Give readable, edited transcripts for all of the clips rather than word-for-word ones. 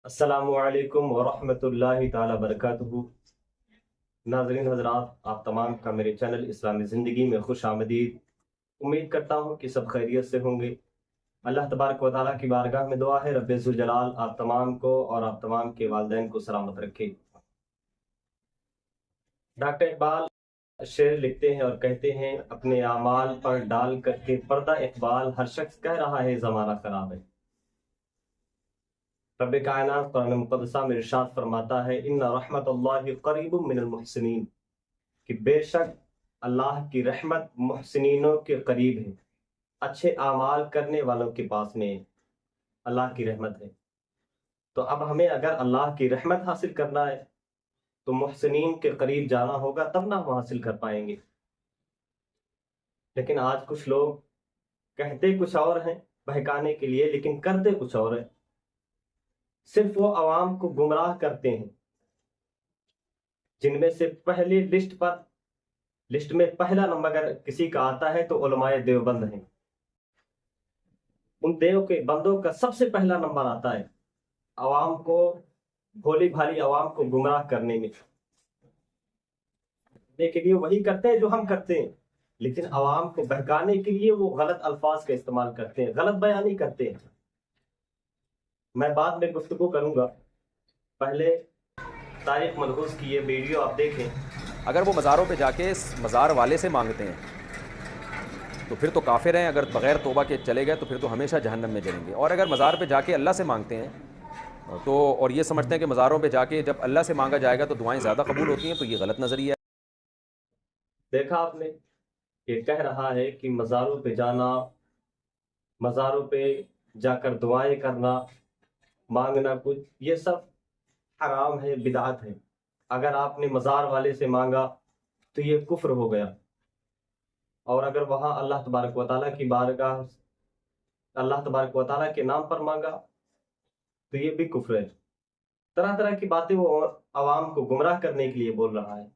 السلام علیکم ورحمۃ اللہ تعالی وبرکاتہ۔ ناظرین حضرات، آپ تمام کا میرے چینل اسلامی زندگی میں خوش آمدید۔ امید کرتا ہوں کہ سب خیریت سے ہوں گے۔ اللہ تبارک و تعالیٰ کی بارگاہ میں دعا ہے رب ذوالجلال آپ تمام کو اور آپ تمام کے والدین کو سلامت رکھے۔ ڈاکٹر اقبال شعر لکھتے ہیں اور کہتے ہیں، اپنے اعمال پر ڈال کر کے پردہ اقبال ہر شخص کہہ رہا ہے زمانہ خراب ہے۔ رب کائنات قرآن مقدسہ میں ارشاد فرماتا ہے، ان رحمت اللہ قریب من المحسنین، کہ بے شک اللہ کی رحمت محسنینوں کے قریب ہے، اچھے اعمال کرنے والوں کے پاس میں اللہ کی رحمت ہے۔ تو اب ہمیں اگر اللہ کی رحمت حاصل کرنا ہے تو محسنین کے قریب جانا ہوگا، تب نہ ہم حاصل کر پائیں گے۔ لیکن آج کچھ لوگ کہتے کچھ اور ہیں بہکانے کے لیے، لیکن کرتے کچھ اور ہیں۔ صرف وہ عوام کو گمراہ کرتے ہیں جن میں سے پہلی لسٹ میں پہلا نمبر اگر کسی کا آتا ہے تو علماء دیوبند ہیں۔ ان دیو کے بندوں کا سب سے پہلا نمبر آتا ہے عوام کو، بھولی بھالی عوام کو گمراہ کرنے میں۔ کے لیے وہی کرتے ہیں جو ہم کرتے ہیں، لیکن عوام کو بہکانے کے لیے وہ غلط الفاظ کا استعمال کرتے ہیں، غلط بیانی کرتے ہیں۔ میں بعد میں گفتگو کروں گا، پہلے تاریخ منحوس کی یہ ویڈیو آپ دیکھیں۔ اگر وہ مزاروں پہ جا کے مزار والے سے مانگتے ہیں تو پھر تو کافر ہیں، اگر بغیر توبہ کے چلے گئے تو پھر تو ہمیشہ جہنم میں جلیں گے۔ اور اگر مزار پہ جا کے اللہ سے مانگتے ہیں تو اور یہ سمجھتے ہیں کہ مزاروں پہ جا کے جب اللہ سے مانگا جائے گا تو دعائیں زیادہ قبول ہوتی ہیں، تو یہ غلط نظریہ ہے۔ دیکھا آپ نے، یہ کہہ رہا ہے کہ مزاروں پہ جانا، مزاروں پہ جا کر دعائیں کرنا، مانگنا کچھ، یہ سب حرام ہے، بدعت ہے۔ اگر آپ نے مزار والے سے مانگا تو یہ کفر ہو گیا، اور اگر وہاں اللہ تبارک و تعالیٰ کی بارگاہ، اللہ تبارک و تعالیٰ کے نام پر مانگا تو یہ بھی کفر ہے۔ طرح طرح کی باتیں وہ عوام کو گمراہ کرنے کے لیے بول رہا ہے۔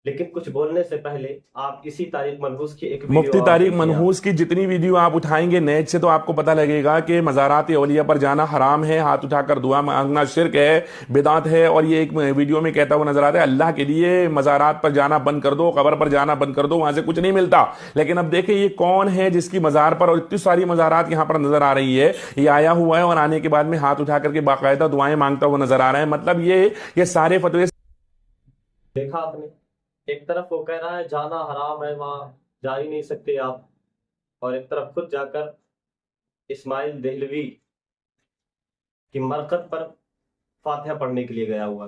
لیکن کچھ بولنے سے پہلے آپ اسی تاریخ منحوس کی ایک مفتی ویڈیو اور تاریخ دیکھیے۔ منحوس کی جتنی ویڈیو آپ اٹھائیں گے نیٹ سے تو آپ کو پتہ لگے گا کہ مزارات اولیاء پر جانا حرام ہے، ہاتھ اٹھا کر دعا مانگنا شرک ہے، بدعت ہے۔ اور یہ ایک ویڈیو میں کہتا ہوا نظر آتا ہے، اللہ کے لیے مزارات پر جانا بند کر دو، قبر پر جانا بند کر دو، وہاں سے کچھ نہیں ملتا۔ لیکن اب دیکھیں یہ کون ہے جس کی مزار پر، اور اتنی ساری مزارات یہاں پر نظر آ رہی ہے، یہ آیا ہوا ہے اور آنے کے بعد میں ہاتھ اٹھا کر کے باقاعدہ دعائیں مانگتا ہوا نظر آ رہا ہے۔ مطلب یہ سارے فتوے دیکھا آپ نے، ایک طرف وہ کہہ رہا ہے جانا حرام ہے، وہاں جا ہی نہیں سکتے آپ، اور ایک طرف خود جا کر اسماعیل دہلوی کی مرقد پر فاتحہ پڑھنے کے لیے گیا ہوا۔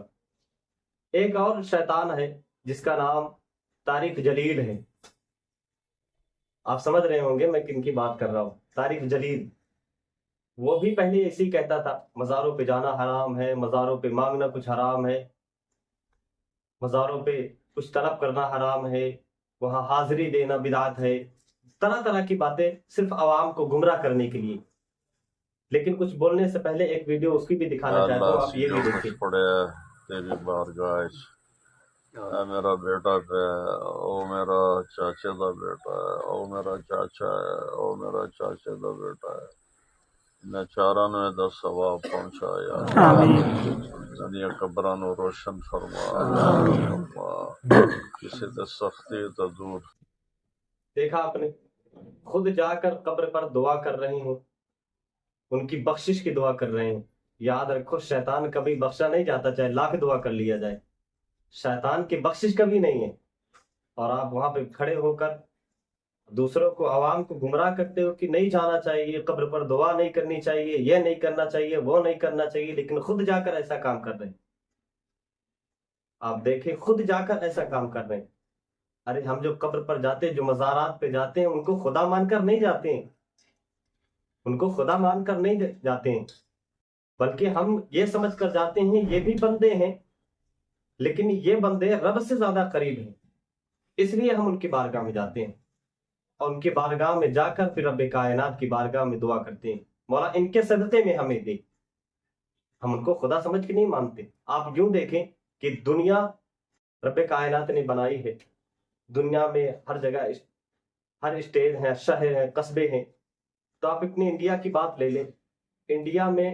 ایک اور شیطان ہے جس کا نام طارق جلیل ہے، آپ سمجھ رہے ہوں گے میں کن کی بات کر رہا ہوں۔ طارق جلیل وہ بھی پہلے ایسے ہی کہتا تھا مزاروں پہ جانا حرام ہے، مزاروں پہ مانگنا کچھ حرام ہے، مزاروں پہ کچھ طلب کرنا حرام ہے، وہاں حاضری دینا بدعت ہے، طرح طرح کی باتیں صرف عوام کو گمراہ کرنے کے لیے۔ لیکن کچھ بولنے سے پہلے ایک ویڈیو اس کی بھی دکھانا چاہتا ہوں، آپ یہ بھی دیکھیں۔ پڑے تیری بارگاہ اے میرا بیٹا پہ، او میرا چاچے دا بیٹا ہے، او میرا چاچا ہے، او میرا چاچے دا بیٹا ہے، انہیں چاراں نو دا ثواب پہنچا یا دنیا قبراں نو روشن فرما، فرما کسی تے سختی تے دور۔ دیکھا آپ نے، خود جا کر قبر پر دعا کر رہے ہیں، ان کی بخشش کی دعا کر رہے ہیں۔ یاد رکھو، شیطان کبھی بخشا نہیں جاتا، چاہے لاکھ دعا کر لیا جائے، شیطان کی بخشش کبھی نہیں ہے۔ اور آپ وہاں پہ کھڑے ہو کر دوسروں کو، عوام کو گمراہ کرتے ہو کہ نہیں جانا چاہیے قبر پر، دعا نہیں کرنی چاہیے، یہ نہیں کرنا چاہیے، وہ نہیں کرنا چاہیے، لیکن خود جا کر ایسا کام کر رہے ہیں۔ آپ دیکھیں، خود جا کر ایسا کام کر رہے ہیں۔ ارے ہم جو قبر پر جاتے ہیں، جو مزارات پہ جاتے ہیں، ان کو خدا مان کر نہیں جاتے ہیں، ان کو خدا مان کر نہیں جاتے ہیں، بلکہ ہم یہ سمجھ کر جاتے ہیں یہ بھی بندے ہیں، لیکن یہ بندے رب سے زیادہ قریب ہیں، اس لیے ہم ان کی بارگاہ میں جاتے ہیں، اور ان کی بارگاہ میں جا کر پھر رب کائنات کی بارگاہ میں دعا کرتے ہیں، مولا ان کے صدقے میں ہمیں دے۔ ہم ان کو خدا سمجھ کے نہیں مانتے۔ آپ یوں دیکھیں کہ دنیا رب کائنات نے بنائی ہے، دنیا میں ہر جگہ، ہر اسٹیٹ ہے، شہر ہیں، قصبے ہیں۔ تو آپ اپنے انڈیا کی بات لے لیں، انڈیا میں